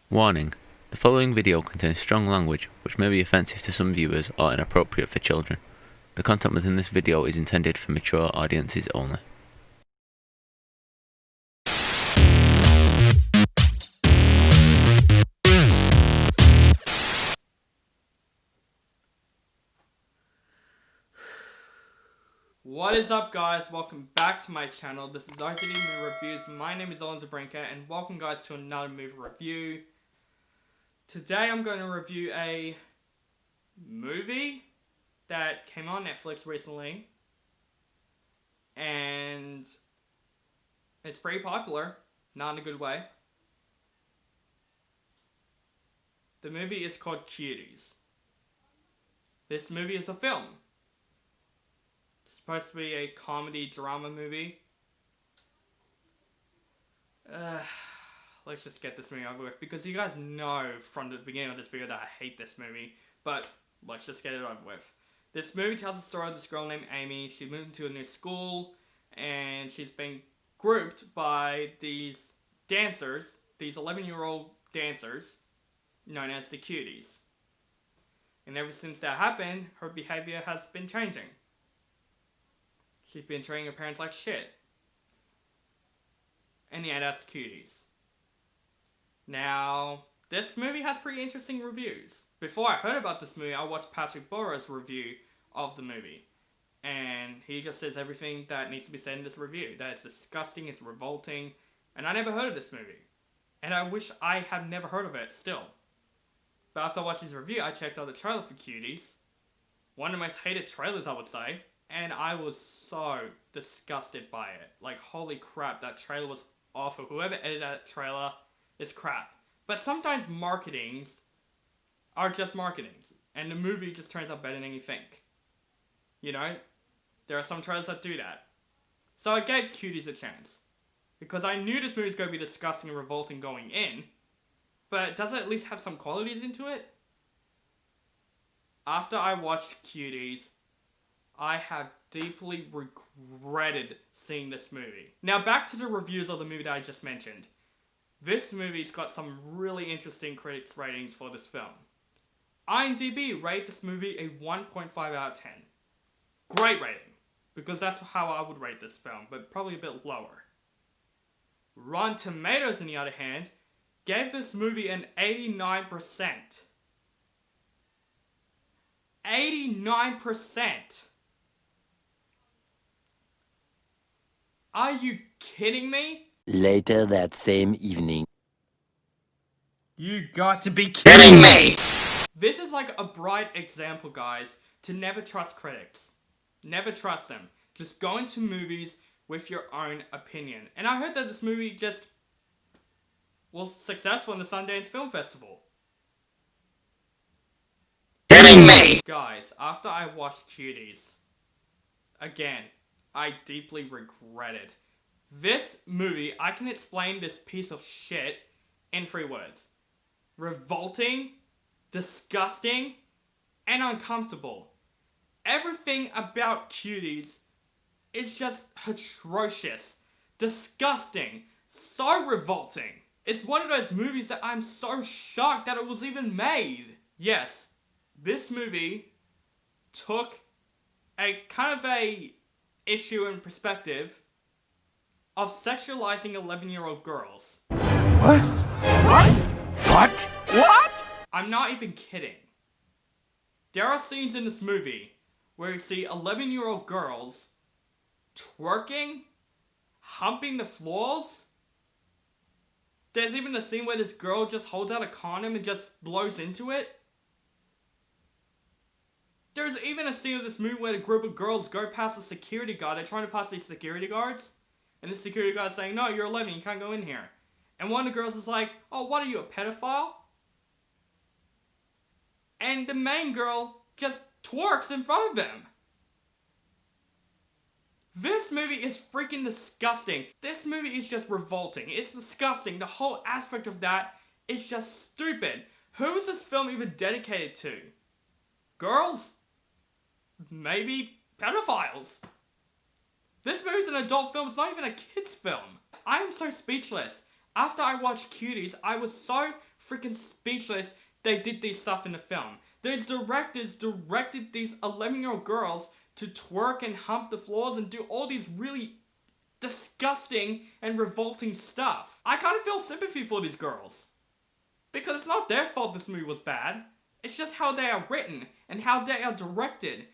Warning: the following video contains strong language which may be offensive to some viewers or inappropriate for children. The content within this video is intended for mature audiences only. What is up, guys? Welcome back to my channel. This is RCD Movie Reviews. My name is Owen Debrinka, and welcome, guys, to another movie review. Today I'm going to review a movie that came on Netflix recently, and it's pretty popular, not in a good way. The movie is called Cuties. This movie is a film. Supposed to be a comedy drama movie. Let's just get this movie over with, because you guys know from the beginning of this video that I hate this movie, but let's just get it over with. This movie tells the story of this girl named Amy. She moved into a new school, and she's been grouped by these dancers, these 11-year-old dancers, known as the Cuties. And ever since that happened, her behavior has been changing. She's been treating her parents like shit. And yeah, that's Cuties. Now, this movie has pretty interesting reviews. Before I heard about this movie, I watched Patrick Borah's review of the movie. And he just says everything that needs to be said in this review. That it's disgusting, it's revolting, and I never heard of this movie. And I wish I had never heard of it still. But after watching his review, I checked out the trailer for Cuties. One of the most hated trailers, I would say. And I was so disgusted by it. Like, holy crap, that trailer was awful. Whoever edited that trailer is crap. But sometimes marketings are just marketings. And the movie just turns out better than you think. You know? There are some trailers that do that. So I gave Cuties a chance. Because I knew this movie was going to be disgusting and revolting going in. But does it at least have some qualities into it? After I watched Cuties, I have deeply regretted seeing this movie. Now back to the reviews of the movie that I just mentioned. This movie's got some really interesting critics ratings for this film. IMDb rated this movie a 1.5 out of 10. Great rating, because that's how I would rate this film, but probably a bit lower. Rotten Tomatoes, on the other hand, gave this movie an 89%. 89%! Are you kidding me? Later that same evening. You got to be kidding me! This is like a bright example, guys, to never trust critics. Never trust them. Just go into movies with your own opinion. And I heard that this movie just was successful in the Sundance Film Festival. Kidding me! Guys, after I watched Cuties, again, I deeply regretted. This movie, I can explain this piece of shit in 3 words. Revolting, disgusting, and uncomfortable. Everything about Cuties is just atrocious, disgusting, so revolting. It's one of those movies that I'm so shocked that it was even made. Yes, this movie took a kind of a issue and perspective of sexualizing 11-year-old girls. What? What? I'm not even kidding. There are scenes in this movie where you see 11-year-old girls twerking, humping the floors. There's even a scene where this girl just holds out a condom and just blows into it. There's even a scene of this movie where a group of girls go past a security guard. They're trying to pass these security guards. And the security guard's saying, no, you're 11, you can't go in here. And one of the girls is like, oh, what are you, a pedophile? And the main girl just twerks in front of them. This movie is freaking disgusting. This movie is just revolting. It's disgusting. The whole aspect of that is just stupid. Who is this film even dedicated to? Girls? Maybe pedophiles. This movie's an adult film, it's not even a kid's film. I am so speechless. After I watched Cuties, I was so freaking speechless they did this stuff in the film. Those directors directed these 11-year-old girls to twerk and hump the floors and do all these really disgusting and revolting stuff. I kind of feel sympathy for these girls. Because it's not their fault this movie was bad. It's just how they are written and how they are directed.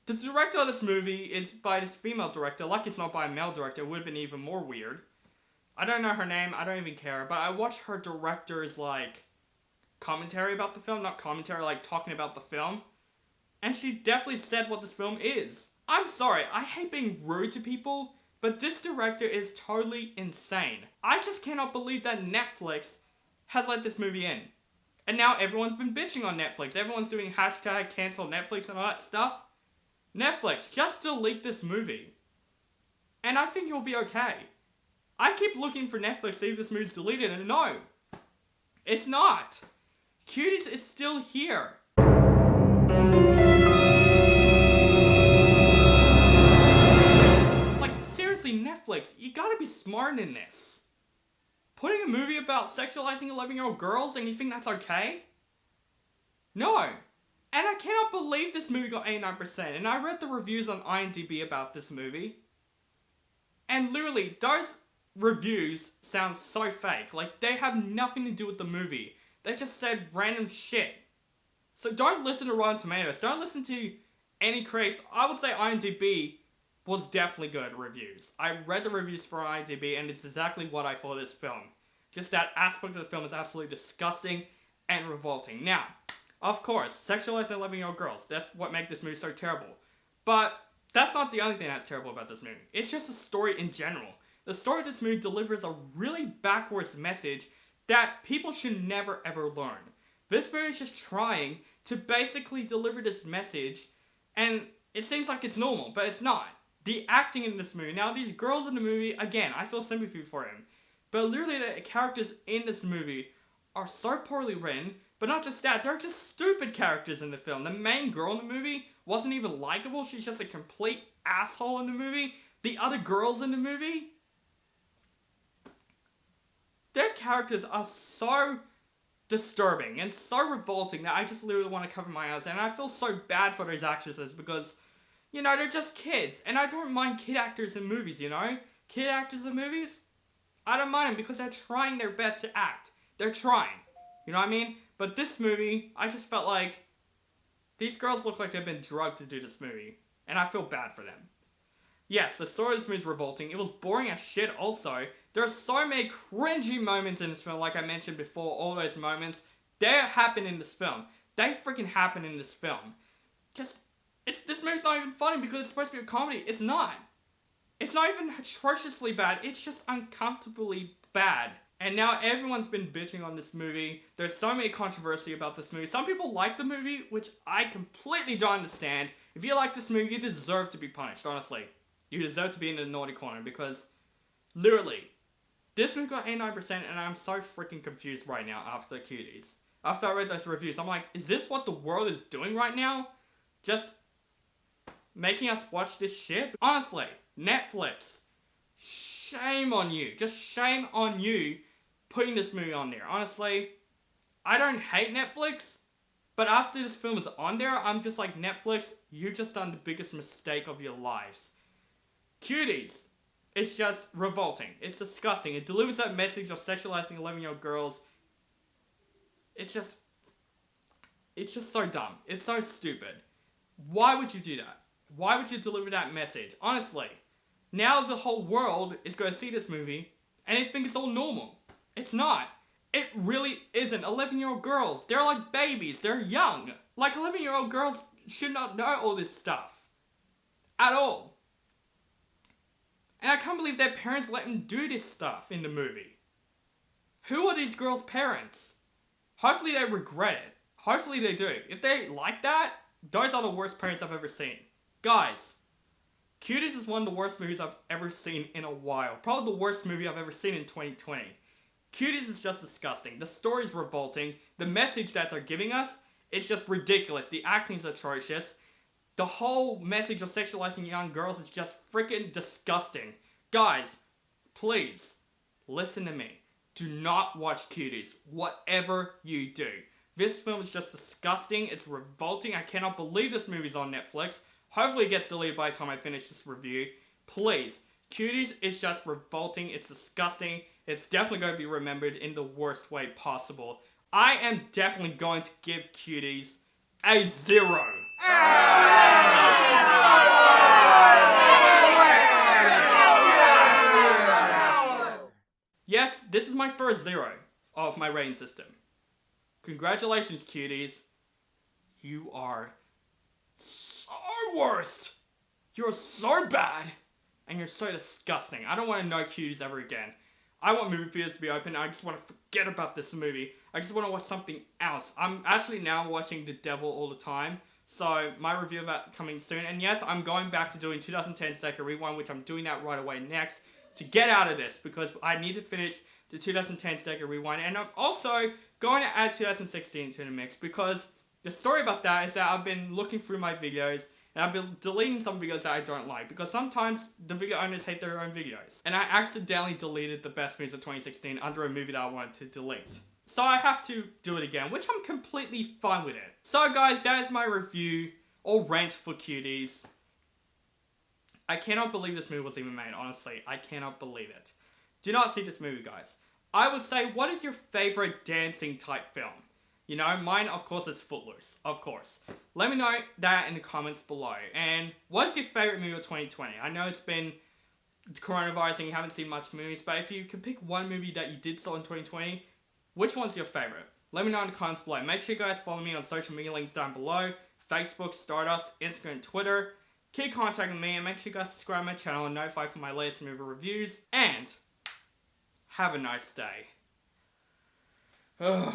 The director of this movie is by this female director. Like it's not by a male director, it would have been even more weird. I don't know her name, I don't even care, but I watched her director's, like, commentary about the film. Not commentary, like, talking about the film. And she definitely said what this film is. I'm sorry, I hate being rude to people, but this director is totally insane. I just cannot believe that Netflix has let this movie in. And now everyone's been bitching on Netflix. Everyone's doing hashtag cancel Netflix and all that stuff. Netflix, just delete this movie. And I think you'll be okay. I keep looking for Netflix to see if this movie's deleted, and no. It's not. Cuties is still here. Like, seriously, Netflix, you gotta be smart in this. Putting a movie about sexualizing 11-year-old girls and you think that's okay? No. And I cannot believe this movie got 89%. And I read the reviews on IMDb about this movie. And literally, those reviews sound so fake. Like, they have nothing to do with the movie. They just said random shit. So don't listen to Rotten Tomatoes. Don't listen to any critics. I would say IMDb was definitely good at reviews. I read the reviews for IMDb and it's exactly what I thought of this film. Just that aspect of the film is absolutely disgusting and revolting. Now, of course, sexualizing 11-year-old girls. That's what makes this movie so terrible. But that's not the only thing that's terrible about this movie. It's just the story in general. The story of this movie delivers a really backwards message that people should never ever learn. This movie is just trying to basically deliver this message, and it seems like it's normal, but it's not. The acting in this movie, now these girls in the movie, again, I feel sympathy for them, but literally the characters in this movie are so poorly written. But not just that, they're just stupid characters in the film. The main girl in the movie wasn't even likable. She's just a complete asshole in the movie. The other girls in the movie, their characters are so disturbing and so revolting that I just literally want to cover my eyes. And I feel so bad for those actresses because, you know, they're just kids. And I don't mind kid actors in movies, you know? Kid actors in movies, I don't mind them because they're trying their best to act. They're trying. You know what I mean? But this movie, I just felt like these girls look like they've been drugged to do this movie. And I feel bad for them. Yes, the story of this movie is revolting. It was boring as shit also. There are so many cringy moments in this film, like I mentioned before, all those moments. They happen in this film. They freaking happen in this film. This movie's not even funny because it's supposed to be a comedy. It's not. It's not even atrociously bad. It's just uncomfortably bad. And now everyone's been bitching on this movie. There's so many controversy about this movie. Some people like the movie, which I completely don't understand. If you like this movie, you deserve to be punished, honestly. You deserve to be in the naughty corner because, literally, this movie got 89% and I'm so freaking confused right now after Cuties. After I read those reviews, I'm like, is this what the world is doing right now? Just making us watch this shit? Honestly, Netflix, shame on you. Just shame on you putting this movie on there. Honestly, I don't hate Netflix, but after this film is on there, I'm just like, Netflix, you just done the biggest mistake of your lives. Cuties, it's just revolting. It's disgusting. It delivers that message of sexualizing 11-year-old girls. It's just so dumb. It's so stupid. Why would you do that? Why would you deliver that message? Honestly, now the whole world is going to see this movie and they think it's all normal. It's not. It really isn't. 11-year-old girls, they're like babies. They're young. Like, 11-year-old girls should not know all this stuff. At all. And I can't believe their parents let them do this stuff in the movie. Who are these girls' parents? Hopefully they regret it. Hopefully they do. If they like that, those are the worst parents I've ever seen. Guys, Cuties is one of the worst movies I've ever seen in a while. Probably the worst movie I've ever seen in 2020. Cuties is just disgusting. The story's revolting. The message that they're giving us, it's just ridiculous. The acting's atrocious. The whole message of sexualizing young girls is just freaking disgusting. Guys, please, listen to me. do not watch Cuties. Whatever you do. This film is just disgusting. It's revolting. I cannot believe this movie's on Netflix. Hopefully it gets deleted by the time I finish this review. Please. Cuties is just revolting. It's disgusting. It's definitely going to be remembered in the worst way possible. I am definitely going to give Cuties a 0. Yes, this is my first 0 of my rating system. Congratulations, Cuties. You are so worst. You're so bad. And you're so disgusting. I don't want to know Cuties ever again. I want movie theaters to be open. I just want to forget about this movie. I just want to watch something else. I'm actually now watching The Devil all the time. So, my review of that coming soon. And yes, I'm going back to doing 2010's Deca Rewind, which I'm doing that right away next, to get out of this, because I need to finish the 2010's Deca Rewind. And I'm also going to add 2016 to the mix, because the story about that is that I've been looking through my videos, and I've been deleting some videos that I don't like, because sometimes the video owners hate their own videos. And I accidentally deleted the best movies of 2016 under a movie that I wanted to delete. So I have to do it again, which I'm completely fine with it. So guys, that is my review, or rant for Cuties. I cannot believe this movie was even made, honestly. I cannot believe it. Do not see this movie, guys. I would say, what is your favorite dancing type film? You know, mine, of course, is Footloose, of course. Let me know that in the comments below. And what is your favorite movie of 2020? I know it's been coronavirus and you haven't seen much movies, but if you could pick one movie that you did saw in 2020, which one's your favorite? Let me know in the comments below. Make sure you guys follow me on social media links down below. Facebook, Stardust, Instagram, Twitter. Keep contacting me, and make sure you guys subscribe to my channel and notify for my latest movie reviews. And have a nice day. Ugh.